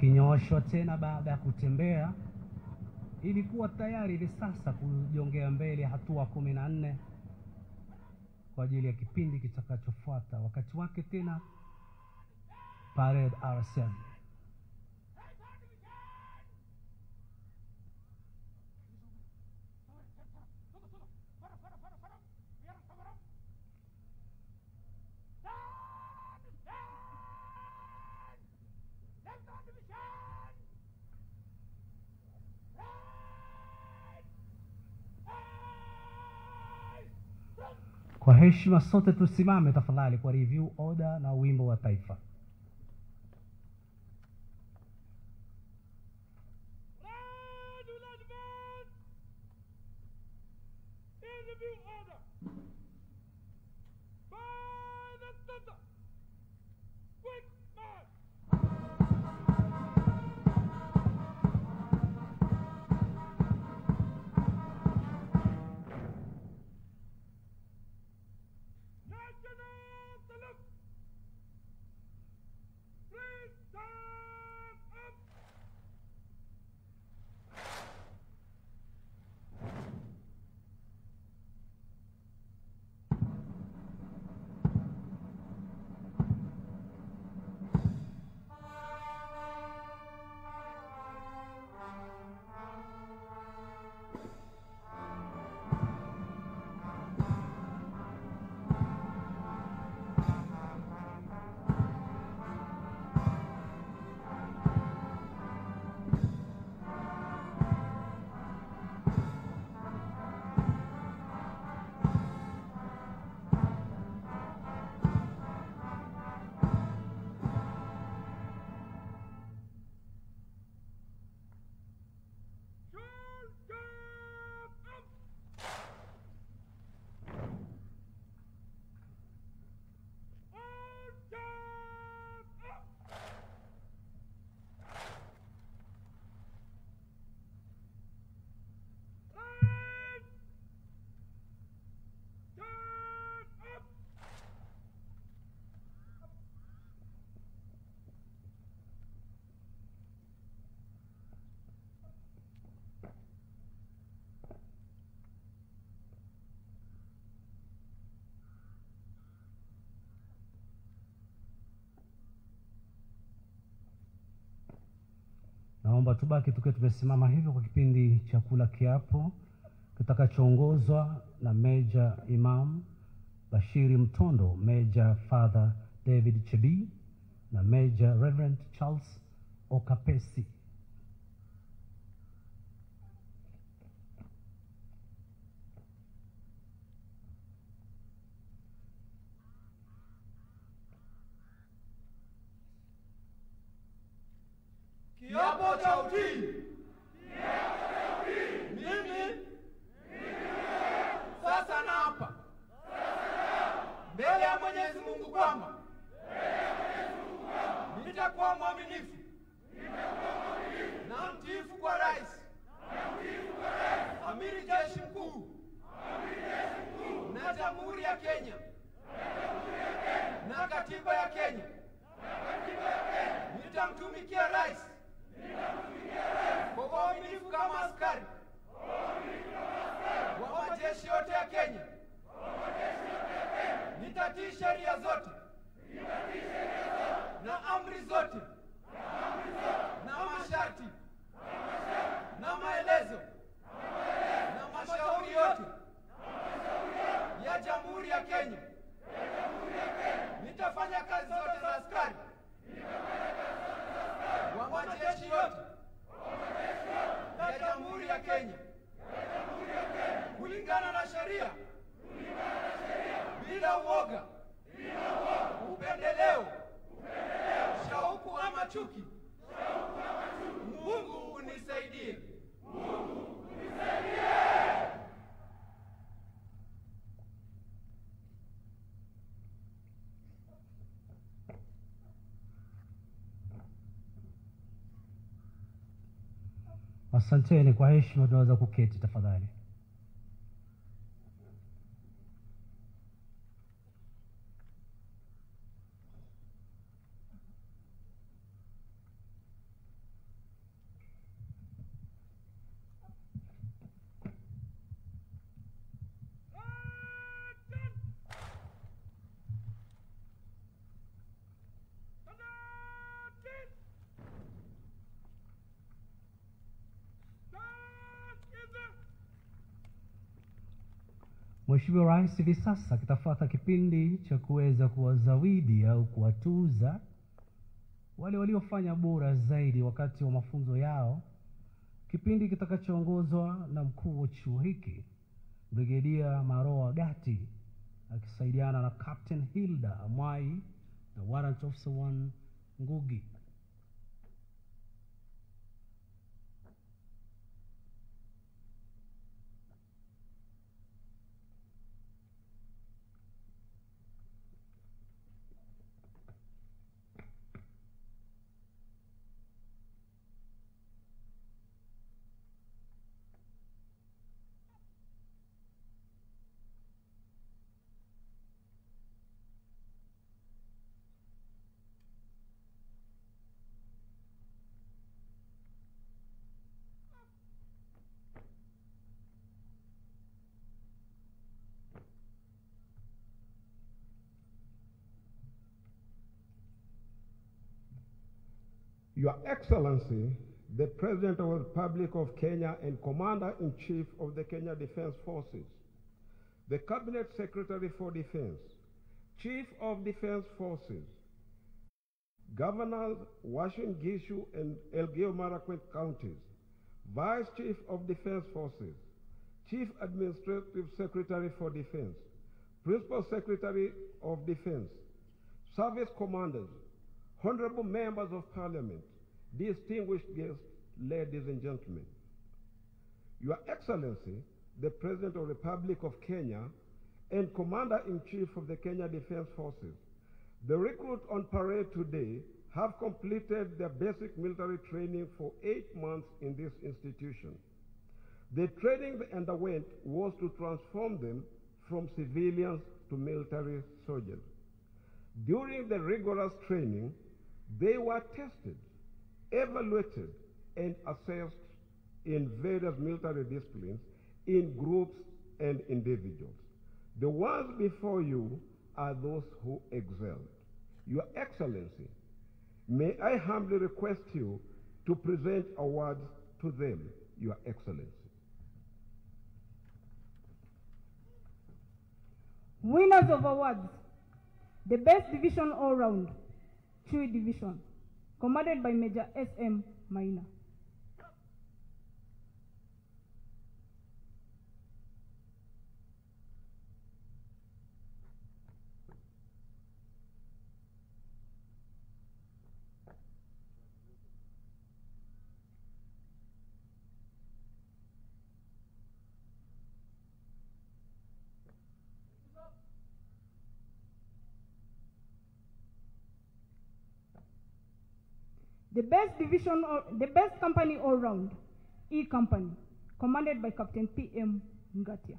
Ukinyoshwa tena baada ya kutembea ili kuwa tayari hivi sasa kujongea mbele hatua 14 kwa ajili ya kipindi kitakachofuata. Wakati wake tena parade RSM. Kwa heshima sote tusimame tafadhali kwa review order na wimbo wa taifa. Naomba tubaki tukiwa tumesimama hivyo kwa kipindi cha kula kiapo kitakachoongozwa na Major Imam Bashiri Mtondo, Major Father David Chebi na Major Reverend Charles Okapesi. Kiapo cha utii. Mimi sasa naapa mbele ya Mwenyezi Mungu kwamba nitakuwa mwaminifu na mtiifu kwa Rais, Amiri Jeshi Mkuu na Jamhuri ya Kenya na Katiba ya Kenya. Nitamtumikia Rais kwa uaminifu kama askari wa majeshi yote ya Kenya. Nitatii sheria zote na amri zote na masharti na maelezo na mashauri yote ya Jamhuri ya Kenya. Nitafanya kazi zote za askari wa majeshi yote ya Jamhuri ya Kenya kulingana na sheria, bila uoga, upendeleo, shauku ama chuki. Mungu unisaidie. Asanteni, kwa heshima tunaweza kuketi tafadhali. Mheshimiwa Rais hivi sasa kitafuata kipindi cha kuweza kuwazawidi au kuwatuza wale waliofanya bora zaidi wakati wa mafunzo yao, kipindi kitakachoongozwa na mkuu wa chuo hiki Brigedia Maroa Gati akisaidiana na Captain Hilda Amwai na Warrant Officer 1 Ngugi. Your Excellency, the President of the Republic of Kenya and Commander-in-Chief of the Kenya Defense Forces, the Cabinet Secretary for Defense, Chief of Defense Forces, Governors Washington Gishu and Elgeyo Marakwet counties, Vice Chief of Defense Forces, Chief Administrative Secretary for Defense, Principal Secretary of Defense, Service Commanders, Honorable Members of Parliament, distinguished guests, ladies and gentlemen. Your Excellency, the President of the Republic of Kenya and Commander-in-Chief of the Kenya Defense Forces, the recruits on parade today have completed their basic military training for 8 months in this institution. The training they underwent was to transform them from civilians to military soldiers. During the rigorous training, they were tested, evaluated, and assessed in various military disciplines in groups and individuals. The ones before you are those who excelled. Your Excellency, may I humbly request you to present awards to them, Your Excellency. Winners of awards: the Best Division All Round, Chui Division, commanded by Major S.M. Maina. The best company all round, E Company, commanded by Captain P.M. Ngatia.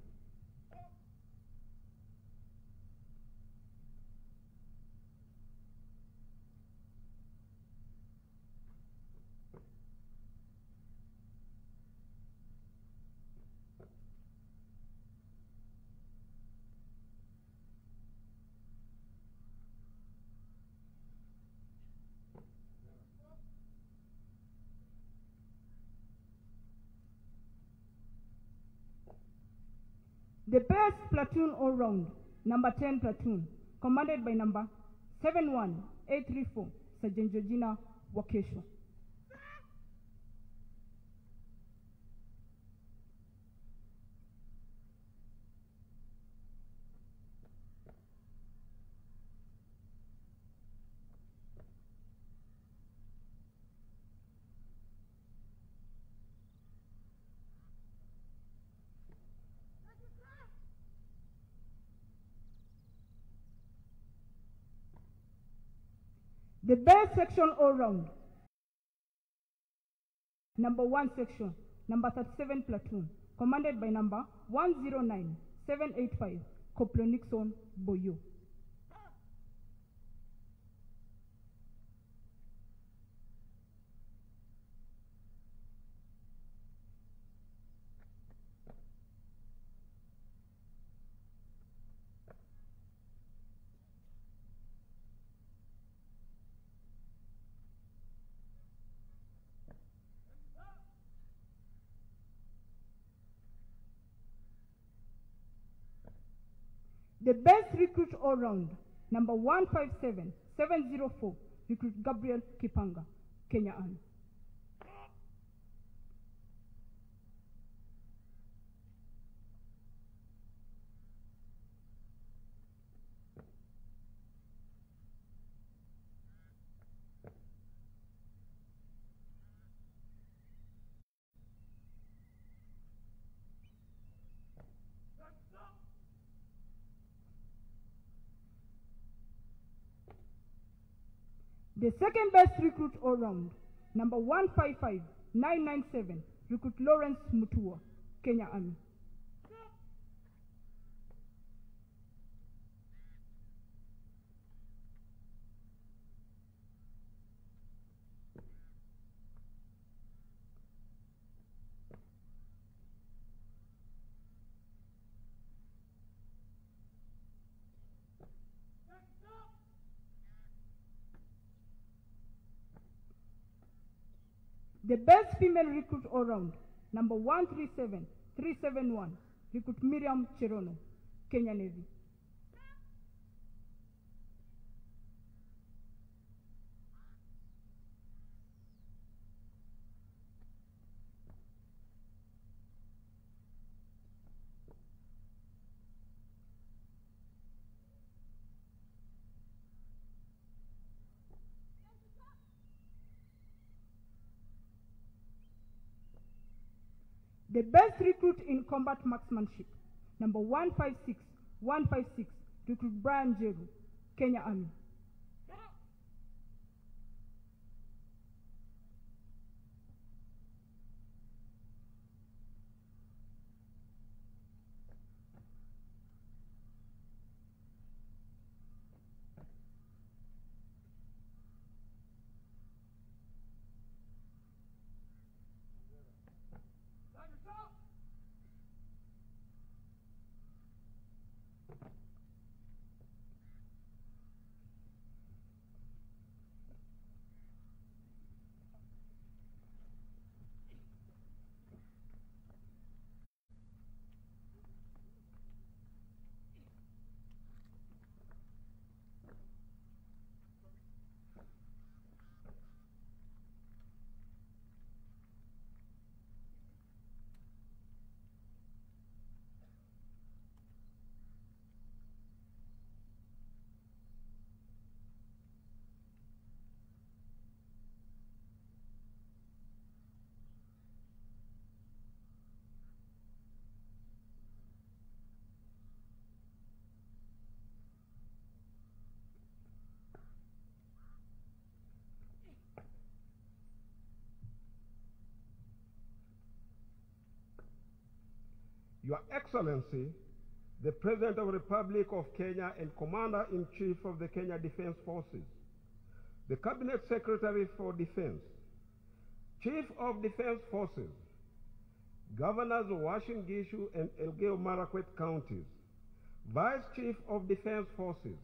The best platoon all round, number 10 platoon, commanded by number 71834, Sergeant Georgina Wakesho. The best section all round, number 1 section, number 37 platoon, commanded by number 109785, Corporal Nixon Boyo. The best recruit all round, number 157704, recruit Gabriel Kipanga, Kenya Army. The second best recruit all round, number 155997, recruit Lawrence Mutua, Kenya Army. The best female recruit all round, number 137371, recruit Miriam Cherono, Kenya Navy. The best recruit in combat marksmanship, number 156156, recruit Brian Jeru, Kenya Army. Your Excellency, the President of the Republic of Kenya and Commander-in-Chief of the Kenya Defense Forces, the Cabinet Secretary for Defense, Chief of Defense Forces, Governors of Uasin Gishu and Elgeyo Marakwet counties, Vice Chief of Defense Forces,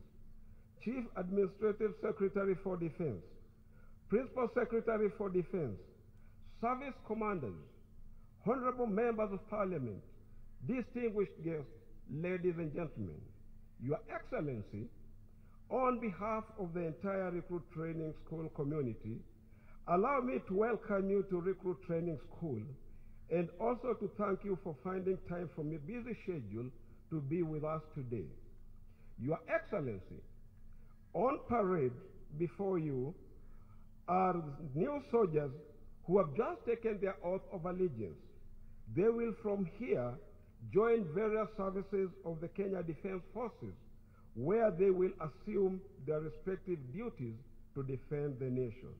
Chief Administrative Secretary for Defense, Principal Secretary for Defense, Service Commanders, Honorable Members of Parliament, distinguished guests, ladies and gentlemen, Your Excellency, on behalf of the entire Recruit Training School community, allow me to welcome you to Recruit Training School and also to thank you for finding time from your busy schedule to be with us today. Your Excellency, on parade before you are new soldiers who have just taken their oath of allegiance. They will from here join various services of the Kenya Defense Forces, where they will assume their respective duties to defend the nation.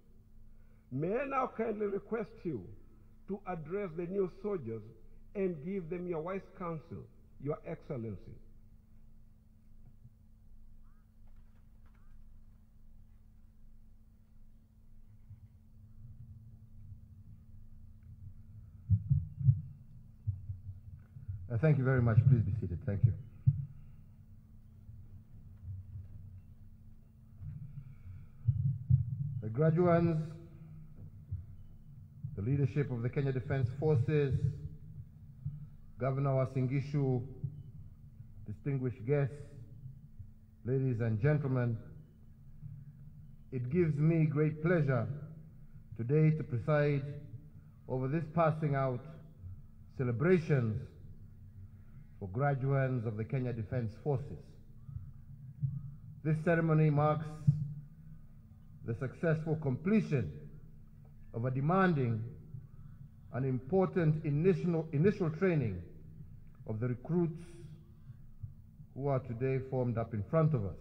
May I now kindly request you to address the new soldiers and give them your wise counsel, Your Excellency. Thank you very much. Please be seated. Thank you. The graduates, the leadership of the Kenya Defense Forces, Governor Uasin Gishu, distinguished guests, ladies and gentlemen, it gives me great pleasure today to preside over this passing out celebrations for graduates of the Kenya Defense Forces. This ceremony marks the successful completion of a demanding and important initial training of the recruits who are today formed up in front of us.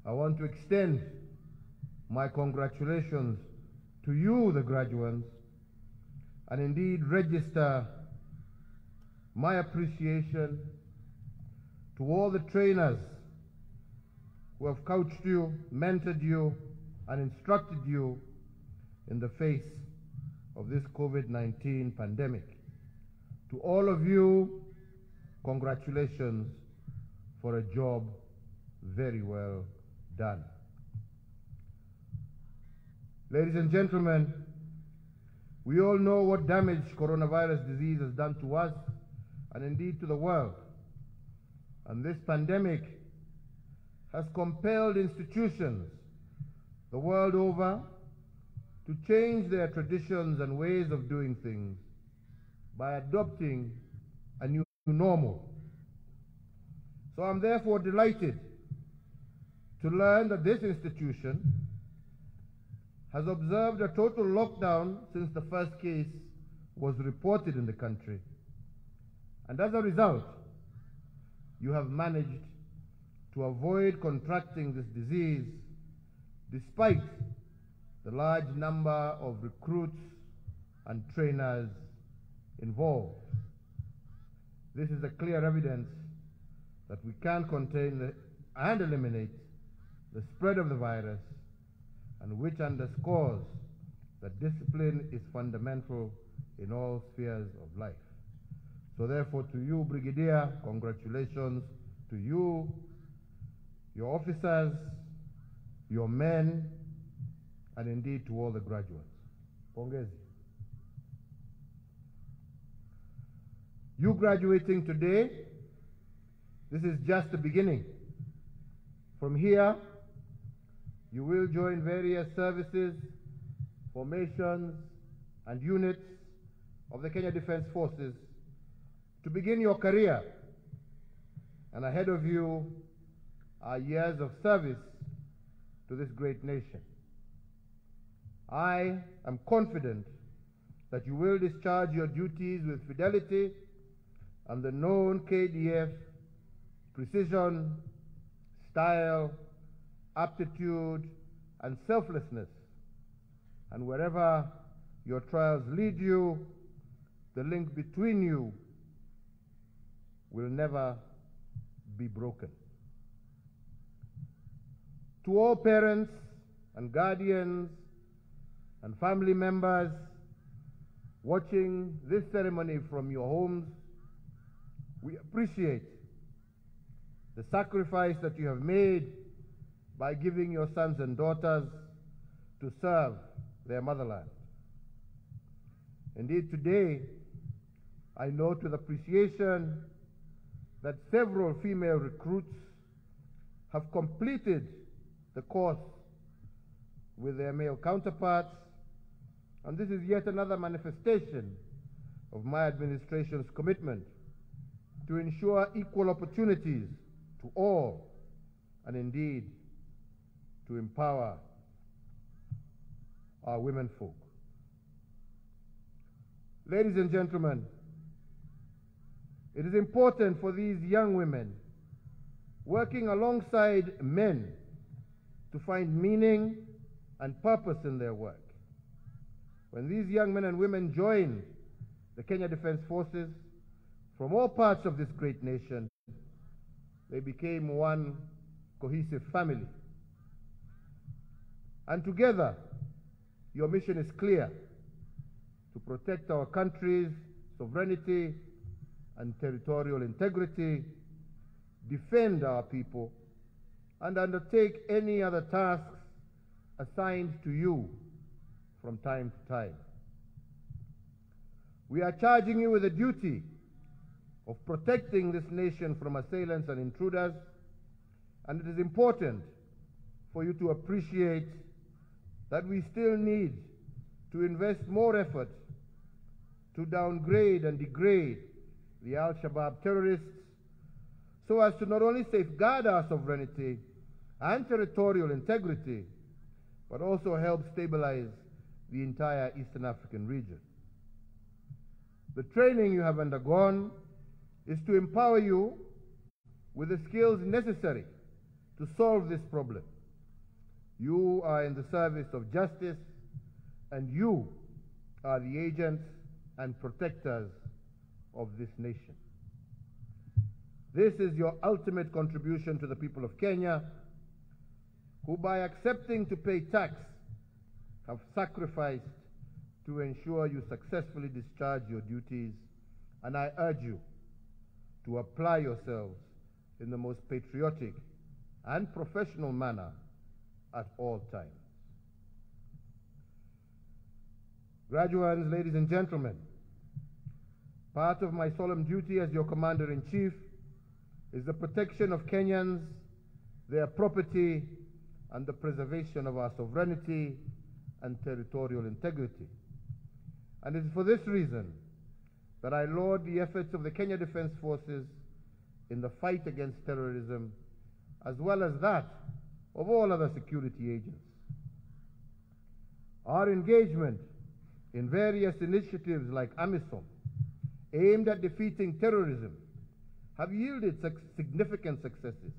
I want to extend my congratulations to you, the graduates, and indeed register my appreciation to all the trainers who have coached you, mentored you, and instructed you in the face of this COVID-19 pandemic. To all of you, congratulations for a job very well done. Ladies and gentlemen, we all know what damage coronavirus disease has done to us and indeed to the world. And this pandemic has compelled institutions the world over to change their traditions and ways of doing things by adopting a new normal. So I'm therefore delighted to learn that this institution has observed a total lockdown since the first case was reported in the country. And as a result, you have managed to avoid contracting this disease despite the large number of recruits and trainers involved. This is a clear evidence that we can contain and eliminate the spread of the virus, and which underscores that discipline is fundamental in all spheres of life. So therefore, to you, Brigadier, congratulations to you, your officers, your men, and indeed to all the graduates. Pongezi. You graduating today, this is just the beginning. From here, you will join various services, formations, and units of the Kenya Defense Forces to begin your career. And ahead of you are years of service to this great nation. I am confident that you will discharge your duties with fidelity and the known KDF precision, style, aptitude, and selflessness. And wherever your trials lead you, the link between you will never be broken. To all parents and guardians and family members watching this ceremony from your homes, we appreciate the sacrifice that you have made by giving your sons and daughters to serve their motherland. Indeed, today, I note with appreciation that several female recruits have completed the course with their male counterparts, and this is yet another manifestation of my administration's commitment to ensure equal opportunities to all, and indeed to empower our women folk. Ladies and gentlemen, it is important for these young women working alongside men to find meaning and purpose in their work. When these young men and women joined the Kenya Defense Forces from all parts of this great nation, they became one cohesive family. And together, your mission is clear: to protect our country's sovereignty and territorial integrity, defend our people, and undertake any other tasks assigned to you from time to time. We are charging you with the duty of protecting this nation from assailants and intruders, And it is important for you to appreciate that we still need to invest more effort to downgrade and degrade the Al-Shabaab terrorists so as to not only safeguard our sovereignty and territorial integrity, but also help stabilize the entire Eastern African region. The training you have undergone is to empower you with the skills necessary to solve this problem. You are in the service of justice, and you are the agents and protectors of this nation. This is your ultimate contribution to the people of Kenya, who by accepting to pay tax have sacrificed to ensure you successfully discharge your duties, and I urge you to apply yourselves in the most patriotic and professional manner at all times. Graduates, ladies and gentlemen, part of my solemn duty as your Commander-in-Chief is the protection of Kenyans, their property, and the preservation of our sovereignty and territorial integrity. And it is for this reason that I laud the efforts of the Kenya Defense Forces in the fight against terrorism, as well as that of all other security agents. Our engagement in various initiatives like AMISOM, aimed at defeating terrorism, have yielded significant successes.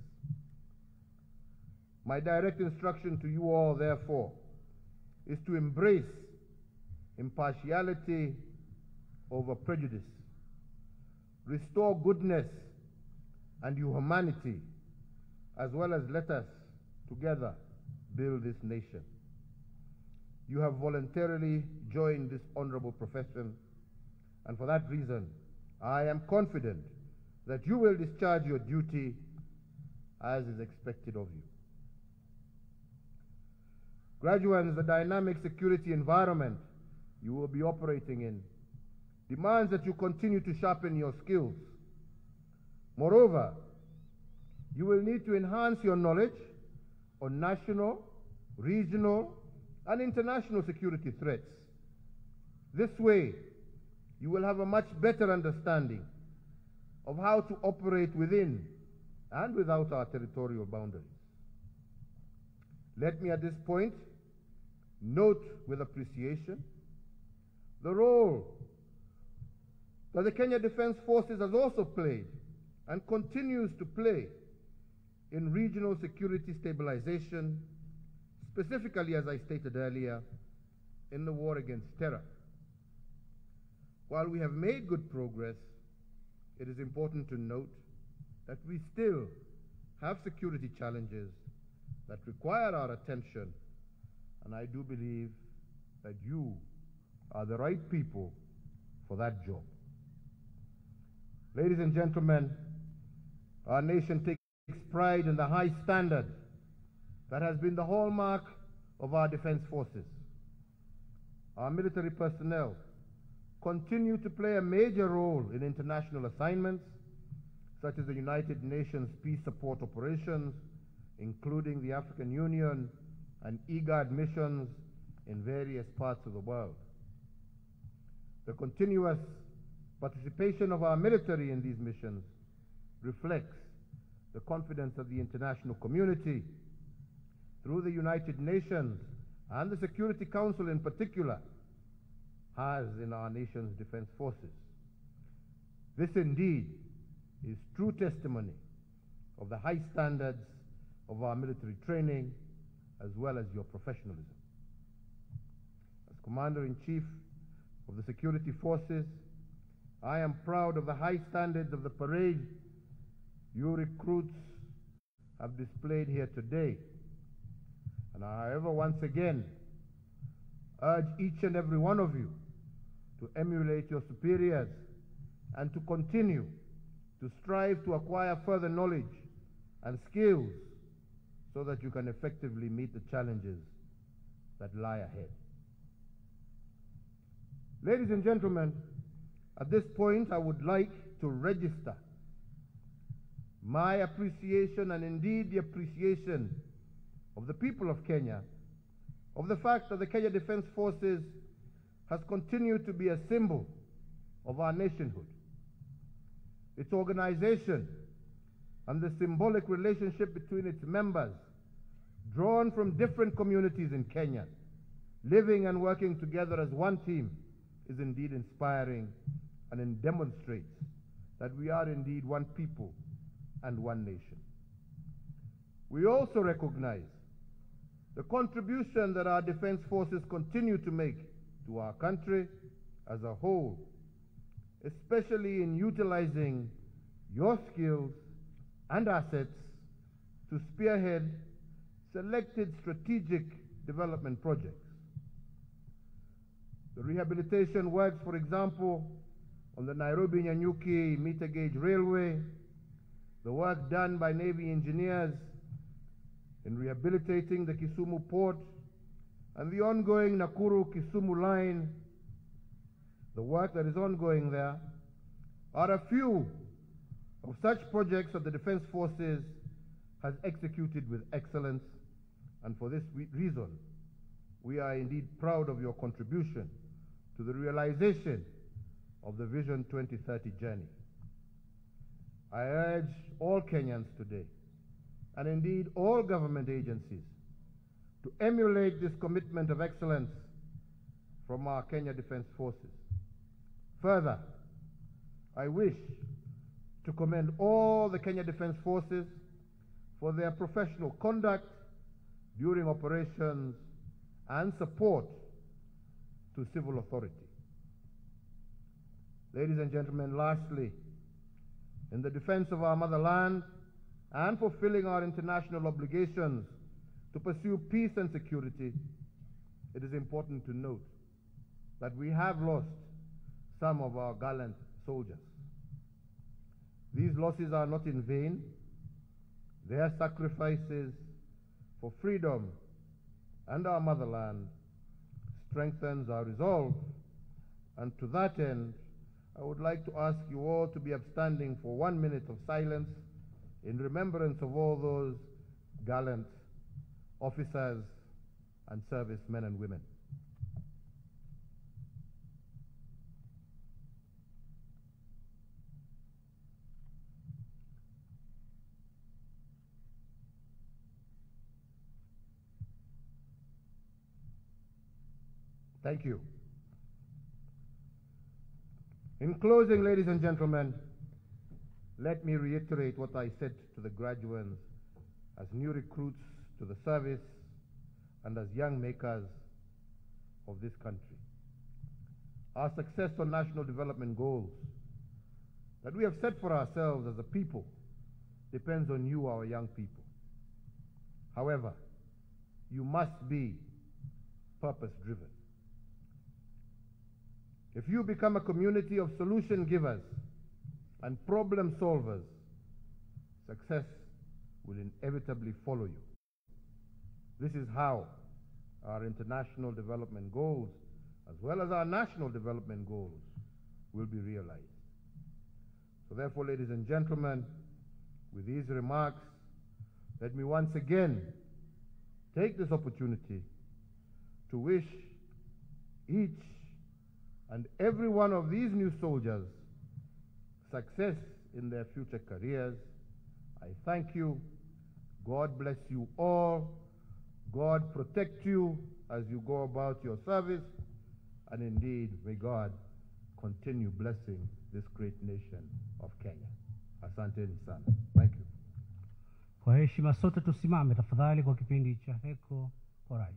My direct instruction to you all, therefore, is to embrace impartiality over prejudice, restore goodness and humanity, as well as let us together build this nation. You have voluntarily joined this honorable profession, and for that reason, I am confident that you will discharge your duty as is expected of you. Graduates, the dynamic security environment you will be operating in demands that you continue to sharpen your skills. Moreover, you will need to enhance your knowledge on national, regional, and international security threats. This way, you will have a much better understanding of how to operate within and without our territorial boundaries. Let me at this point note with appreciation the role that the Kenya Defense Forces has also played and continues to play in regional security stabilization, specifically, as I stated earlier, in the war against terror. While we have made good progress, it is important to note that we still have security challenges that require our attention, and I do believe that you are the right people for that job. Ladies and gentlemen, our nation takes pride in the high standard that has been the hallmark of our defense forces. Our military personnel continue to play a major role in international assignments, such as the United Nations Peace Support Operations, including the African Union and IGAD missions in various parts of the world. The continuous participation of our military in these missions reflects the confidence of the international community through the United Nations and the Security Council in particular has in our nation's defense forces. This indeed is true testimony of the high standards of our military training as well as your professionalism. As Commander-in-Chief of the Security Forces, I am proud of the high standards of the parade you recruits have displayed here today. And I, however, once again urge each and every one of you to emulate your superiors and to continue to strive to acquire further knowledge and skills so that you can effectively meet the challenges that lie ahead. Ladies and gentlemen, at this point I would like to register my appreciation and indeed the appreciation of the people of Kenya of the fact that the Kenya Defense Forces has continued to be a symbol of our nationhood. Its organization and the symbolic relationship between its members, drawn from different communities in Kenya, living and working together as one team, is indeed inspiring and it demonstrates that we are indeed one people and one nation. We also recognize the contribution that our defense forces continue to make to our country as a whole, especially in utilizing your skills and assets to spearhead selected strategic development projects. The rehabilitation works, for example, on the Nairobi-Nyanyuki meter gauge railway, the work done by Navy engineers in rehabilitating the Kisumu port, and the ongoing Nakuru-Kisumu line, the work that is ongoing there, are a few of such projects that the Defense Forces has executed with excellence, and for this reason, we are indeed proud of your contribution to the realization of the Vision 2030 journey. I urge all Kenyans today, and indeed all government agencies, to emulate this commitment of excellence from our Kenya Defense Forces. Further, I wish to commend all the Kenya Defense Forces for their professional conduct during operations and support to civil authority. Ladies and gentlemen, lastly, in the defense of our motherland and fulfilling our international obligations to pursue peace and security, it is important to note that we have lost some of our gallant soldiers. These losses are not in vain. Their sacrifices for freedom and our motherland strengthens our resolve, and to that end, I would like to ask you all to be upstanding for 1 minute of silence in remembrance of all those gallant officers and servicemen and women. Thank you. In closing, ladies and gentlemen, let me reiterate what I said to the graduates as new recruits to the service and as young makers of this country. Our success on national development goals that we have set for ourselves as a people depends on you, our young people. However, you must be purpose-driven. If you become a community of solution givers and problem solvers, success will inevitably follow you. This is how our international development goals, as well as our national development goals, will be realized. So therefore, ladies and gentlemen, with these remarks, let me once again take this opportunity to wish each and every one of these new soldiers success in their future careers. I thank you. God bless you all. God protect you as you go about your service. And indeed, may God continue blessing this great nation of Kenya. Asanteni sana. Thank you. Kwa heshima sote tusimame tafadhali kwa kipindi cha heko kwa rais.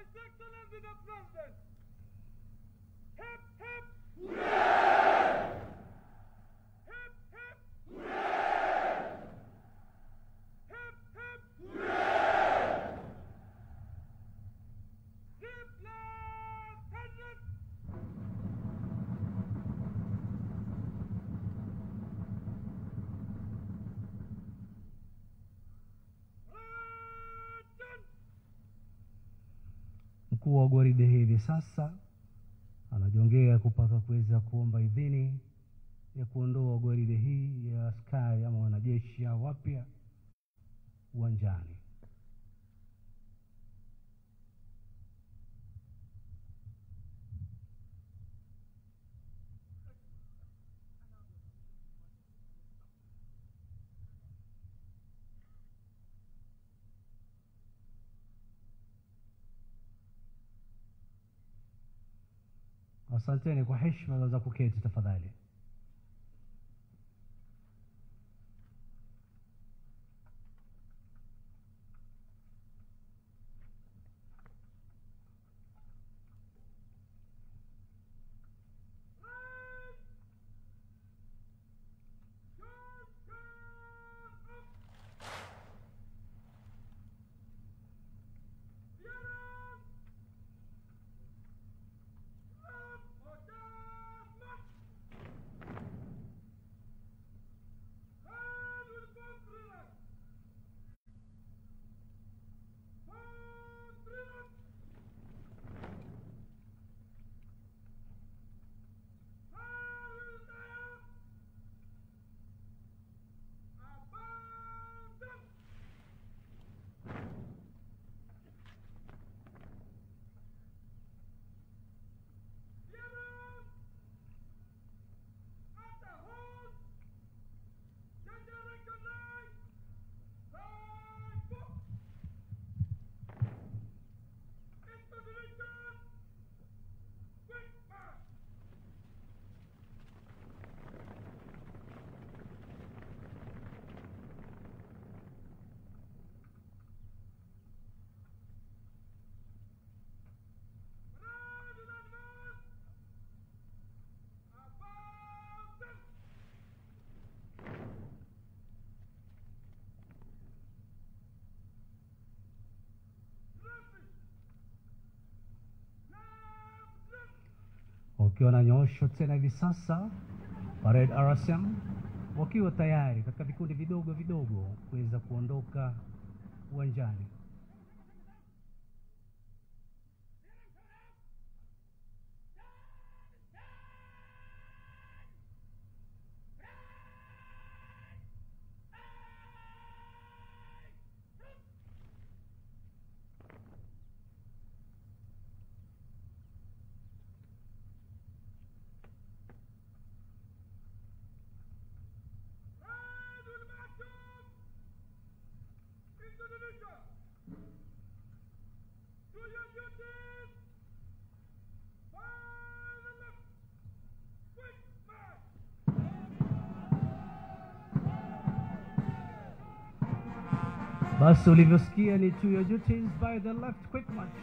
His Excellency the President. Hip, hip, hooray! Mkuu wa gwaride hivi sasa anajongea kupaka kuweza kuomba idhini ya kuondoa gwaride hii ya askari ama wanajeshi wapya uwanjani. Asanteni kwa heshima za kuketi tafadhali. Wakiwa na nyosho tena hivi sasa, parade RSM wakiwa tayari katika vikundi vidogo vidogo kuweza kuondoka uwanjani. Basi ulivyosikia ni to your duties by the left quick march,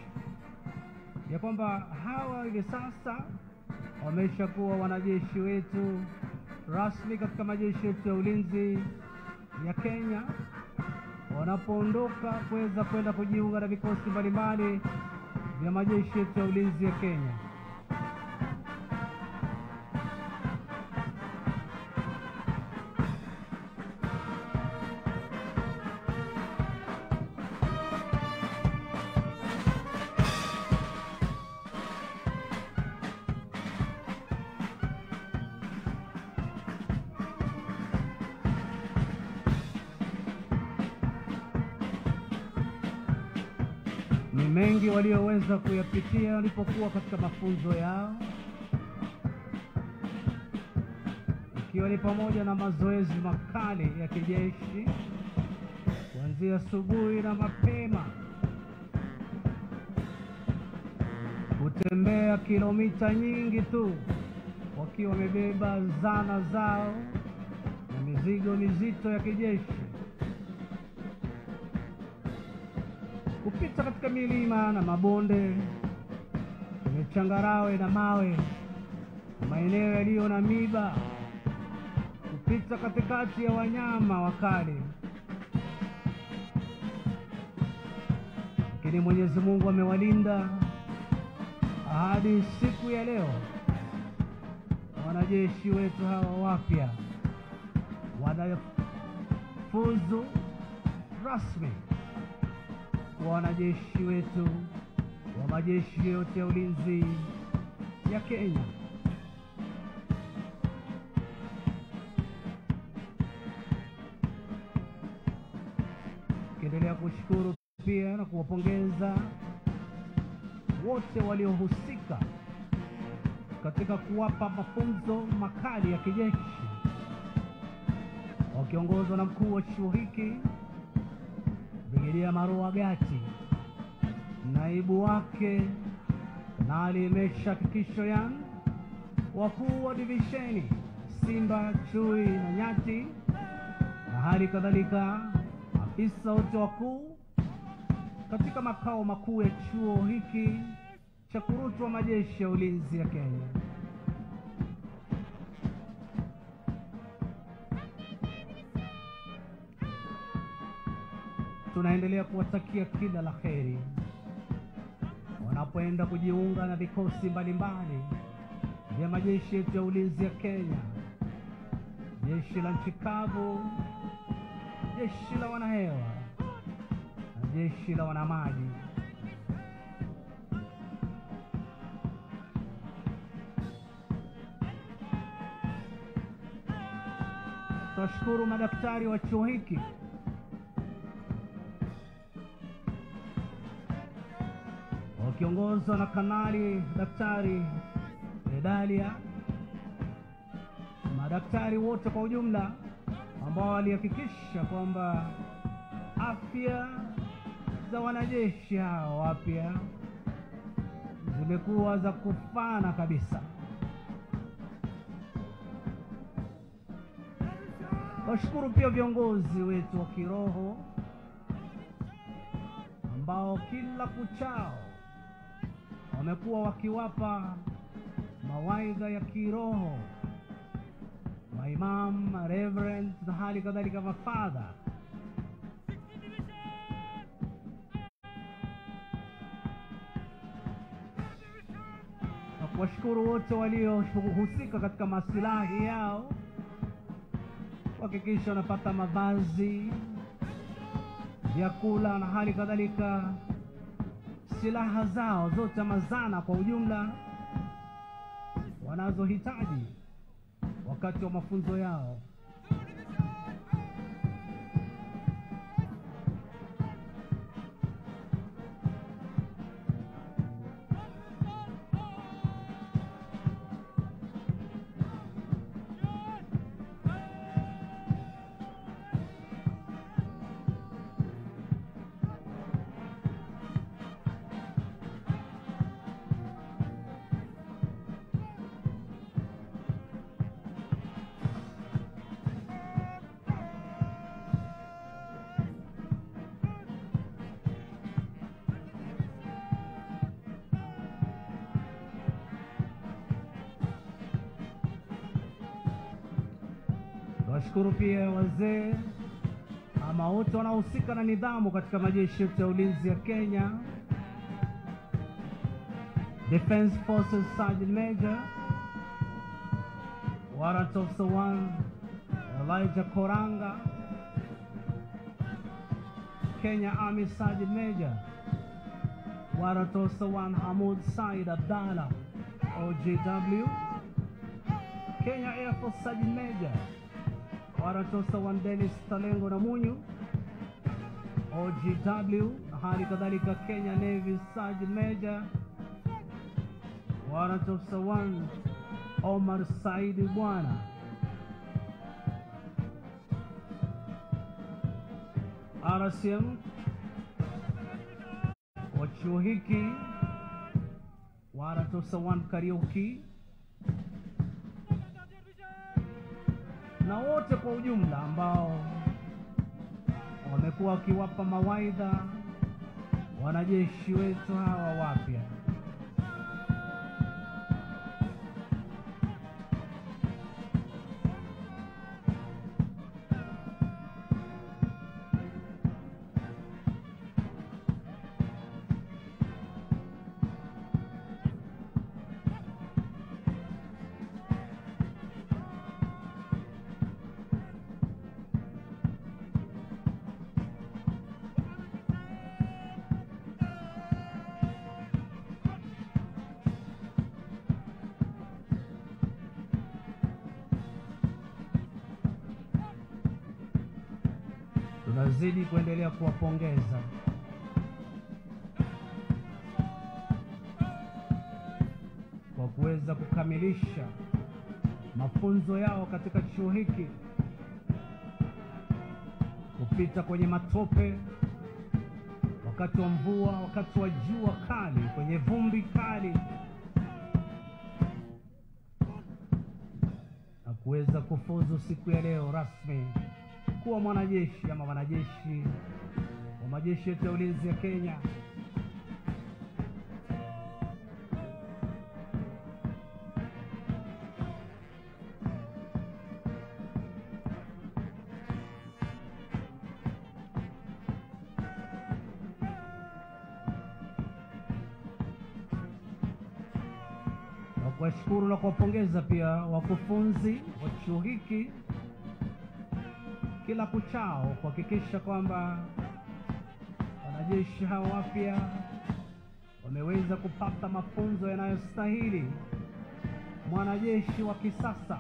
ya kwamba hawa hivi sasa wameshakuwa wanajeshi wetu rasmi katika majeshi yetu ya ulinzi ya Kenya, wanapoondoka kuweza kwenda kujiunga na vikosi mbalimbali vya majeshi yetu ya ulinzi ya Kenya. Ni mengi walioweza kuyapitia walipokuwa katika mafunzo yao, ikiwa ni pamoja na mazoezi makali ya kijeshi kuanzia asubuhi na mapema, kutembea kilomita nyingi tu wakiwa wamebeba zana zao na mizigo mizito ya kijeshi, kupita katika milima na mabonde, kwenye changarawe na mawe, maeneo yaliyo na miba, kupita katikati ya wanyama wakali. Lakini Mwenyezi Mungu amewalinda hadi siku ya leo. Wanajeshi wetu hawa wapya wanafuzu rasmi kwa wanajeshi wetu wa majeshi yote ya ulinzi ya Kenya. Kiendelea kushukuru pia na kuwapongeza wote waliohusika katika kuwapa mafunzo makali ya kijeshi, wakiongozwa na mkuu wa chuo hiki Brigedia Marua Gati, naibu wake Kanali Meshak Kishoyan, wakuu wa divisheni Simba, Chui na Nyati, na hali kadhalika afisa wote wakuu katika makao makuu ya chuo hiki cha kurutwa majeshi ya ulinzi ya Kenya. Tunaendelea kuwatakia kila la kheri wanapoenda kujiunga na vikosi mbalimbali vya majeshi yetu ya ulinzi ya Kenya, jeshi la nchi kavu, jeshi la wanahewa na jeshi la wanamaji. Tunashukuru madaktari wa chuo hiki wakiongozwa na Kanali Daktari Edalia, madaktari wote kwa ujumla ambao walihakikisha kwamba afya za wanajeshi hao wapya zimekuwa za kufana kabisa. Washukuru pia viongozi wetu wa kiroho ambao kila kuchao wamekuwa wakiwapa mawaidha ya kiroho maimam, reverend na hali kadhalika mafadha. Na kuwashukuru wote waliohusika katika maslahi yao, kuhakikisha wanapata mavazi, vyakula na hali kadhalika silaha zao zote, mazana kwa ujumla wanazohitaji wakati wa mafunzo yao. Washukuru pia wazee ama wote wanaohusika na nidhamu katika majeshi yetu ya ulinzi ya Kenya. Defense Forces Sergeant Major Warrant Officer 1 Elijah Koranga, Kenya Army Sergeant Major Warrant Officer 1 Hamoud Said Abdallah OGW, Kenya Air Force Sergeant Major Warrant Officer 1 Dennis Talengo Namunyu OGW, hali kadhalika Kenya Navy Sergeant Major Warrant Officer 1 Omar Saidi Bwana, RCM wa chuo hiki Warrant Officer 1 Kariuki, na wote kwa ujumla ambao wamekuwa wakiwapa mawaidha wanajeshi wetu hawa wapya. tunazidi kuendelea kuwapongeza kwa kuweza kukamilisha mafunzo yao katika chuo hiki, kupita kwenye matope, wakati wa mvua, wakati wa jua kali, kwenye vumbi kali, na kuweza kufuzu siku ya leo rasmi kuwa mwanajeshi ama wanajeshi wa majeshi yetu ya ulinzi ya Kenya. Kuwashukuru na kuwapongeza pia wakufunzi wa chuo hiki kila kuchao kuhakikisha kwamba wanajeshi hao wapya wameweza kupata mafunzo yanayostahili mwanajeshi wa kisasa.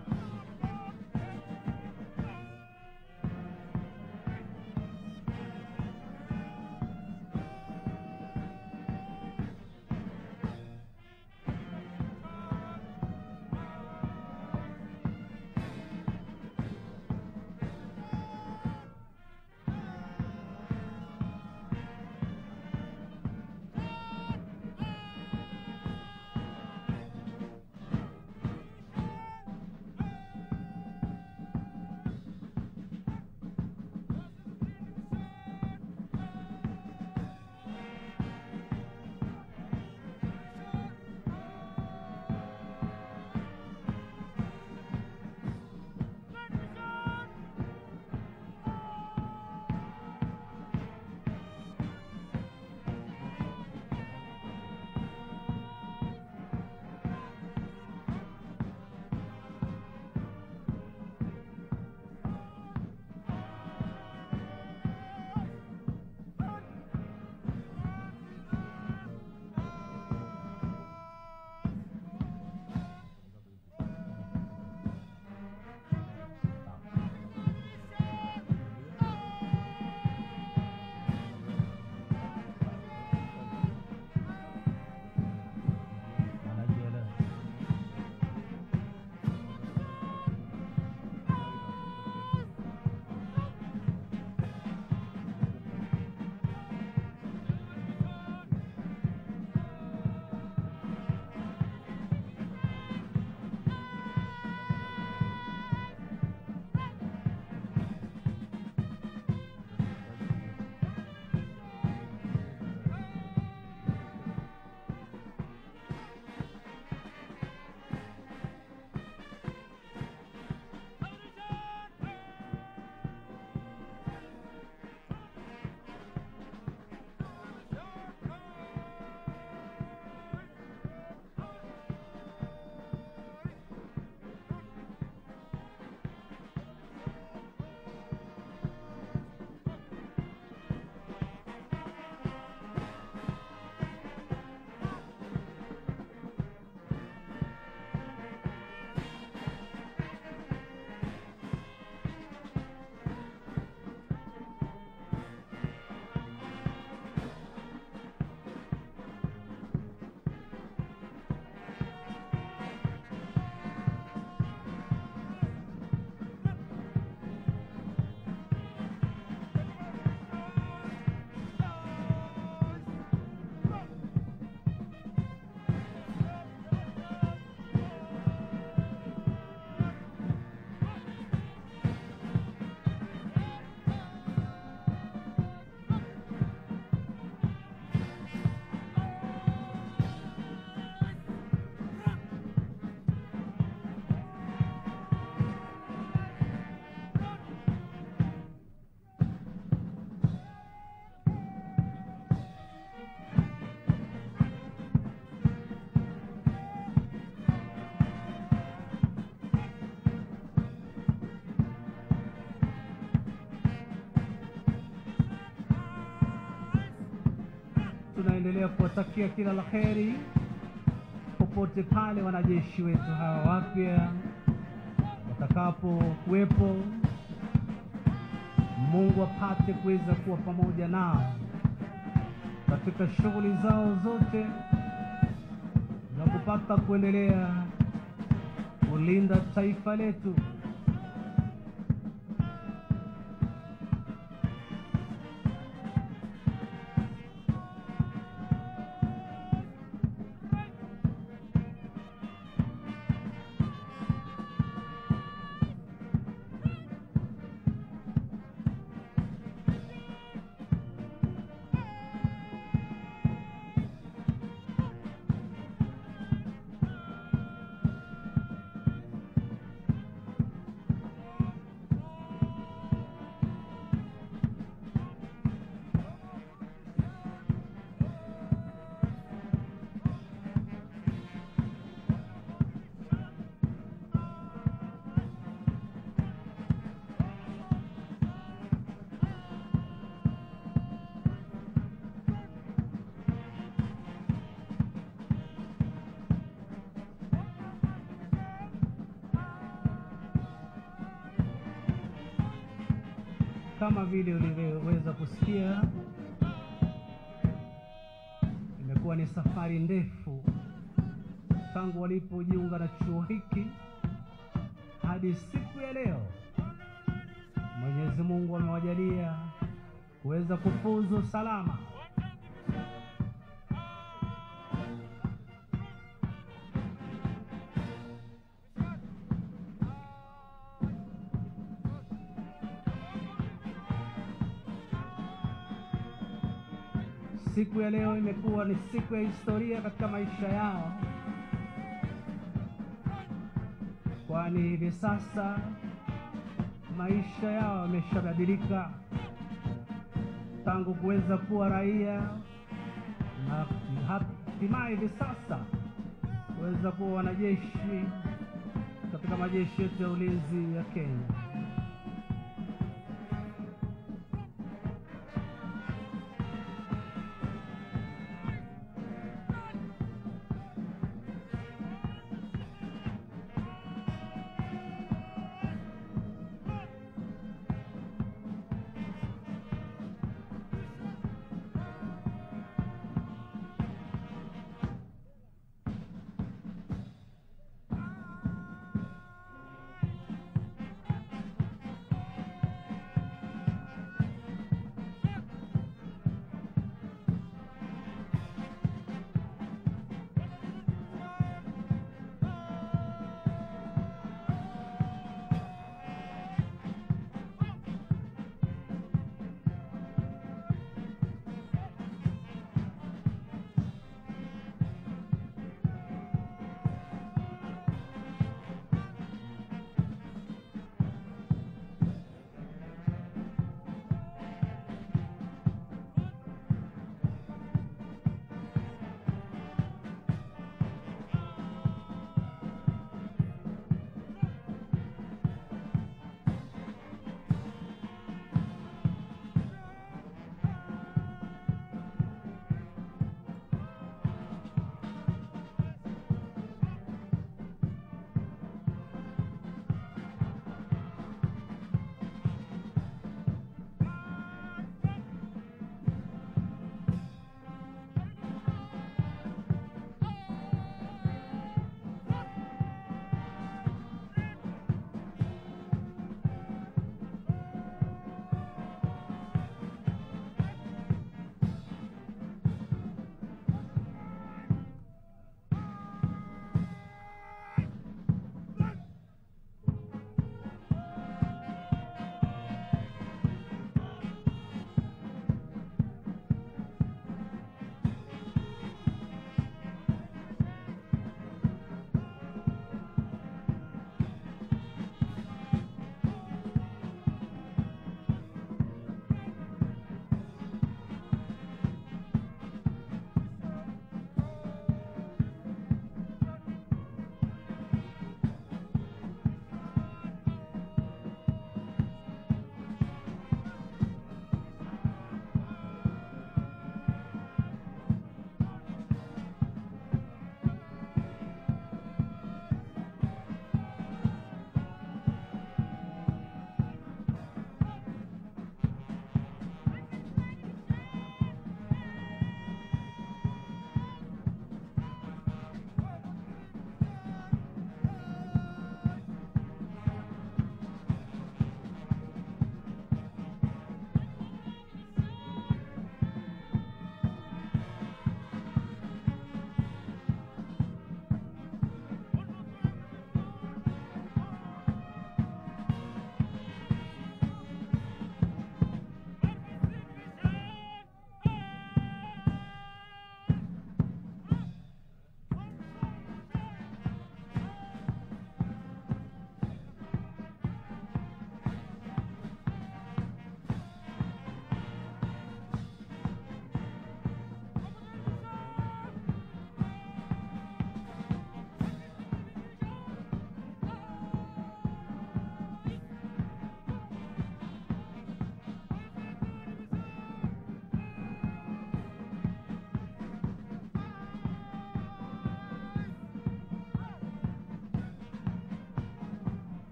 tunaendelea kuwatakia kila la kheri popote pale wanajeshi wetu hawa wapya watakapo kuwepo Mungu apate kuweza kuwa pamoja nao katika shughuli zao zote za kupata kuendelea kulinda taifa letu. Kama vile ulivyoweza kusikia, imekuwa ni safari ndefu tangu walipojiunga na chuo hiki hadi siku ya leo. Mwenyezi Mungu amewajalia kuweza kufuzu salama. Siku ya leo imekuwa ni siku ya historia katika maisha yao, kwani hivi sasa maisha yao yameshabadilika tangu kuweza kuwa raia na hatimaye hivi sasa kuweza kuwa wanajeshi katika majeshi yetu ya ulinzi ya Kenya.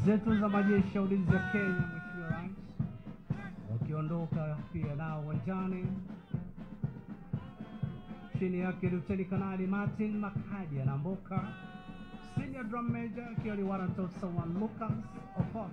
zetu za majeshi ya ulinzi ya Kenya, Mheshimiwa Rais, wakiondoka pia nao uwanjani. Chini yake Lieutenant Kanali Martin Makadi anamboka, Senior Drum Major akiwa ni Warrant Officer 1 Lucas Okoth.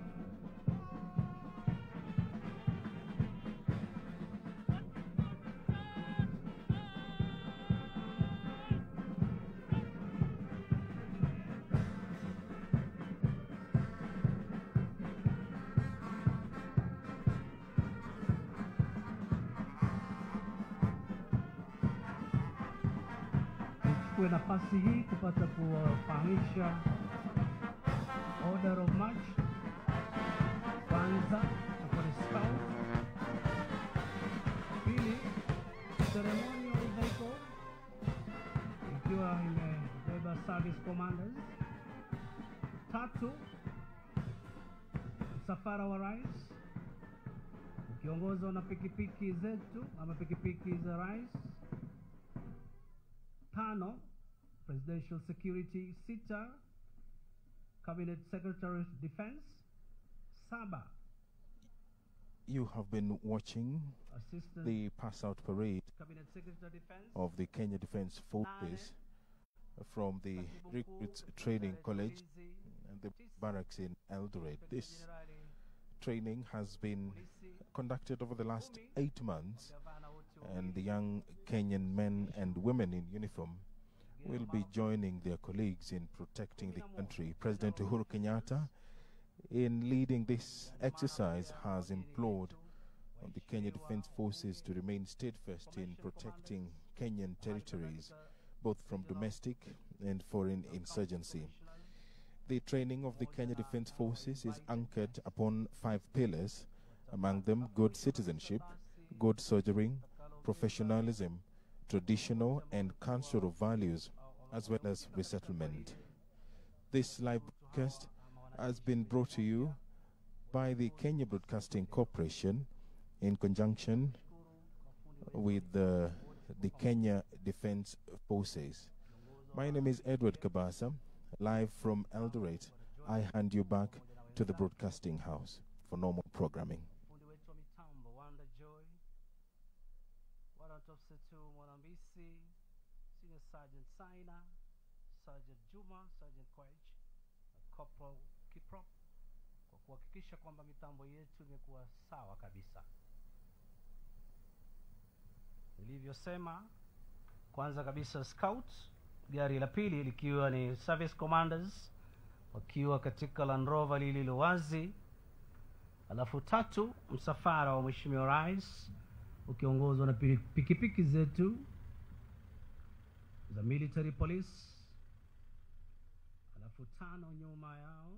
Kwa nafasi hii kupata kuwafahamisha order of march. Kwanza kwa scout, pili ceremonial vehicle ikiwa imebeba service commanders, tatu msafara wa rais ukiongozwa na pikipiki zetu ama pikipiki za rais, tano presidential security, sita cabinet secretary of defense, saba. You have been watching Assistant the Passout parade cabinet secretary defense of the Kenya Defence Forces from the Recruits Training College and the barracks in Eldoret. This training has been conducted over the last 8 months, and the young Kenyan men and women in uniform will be joining their colleagues in protecting the country. President Uhuru Kenyatta, in leading this exercise, has implored the Kenya Defence Forces to remain steadfast in protecting Kenyan territories, both from domestic and foreign insurgency. The training of the Kenya Defence Forces is anchored upon 5 pillars, among them good citizenship, good soldiering, professionalism, traditional and cultural values, as well as resettlement. This live broadcast has been brought to you by the Kenya Broadcasting Corporation in conjunction with the Kenya Defence Forces. My name is Edward Kabasa. Live from Eldoret, I hand you back to the broadcasting house for normal programming. Officer 2 Mwanambisi, Senior Sergeant Saina, Sergeant Juma, Sergeant Kwaich, Corporal Kiprop, kwa kuhakikisha kwamba mitambo yetu imekuwa sawa kabisa. Nilivyosema, kwanza kabisa scouts, gari la pili likiwa ni service commanders wakiwa katika Land Rover lililo wazi, alafu tatu msafara wa Mheshimiwa Rais ukiongozwa na pikipiki zetu za military police, alafu tano nyuma yao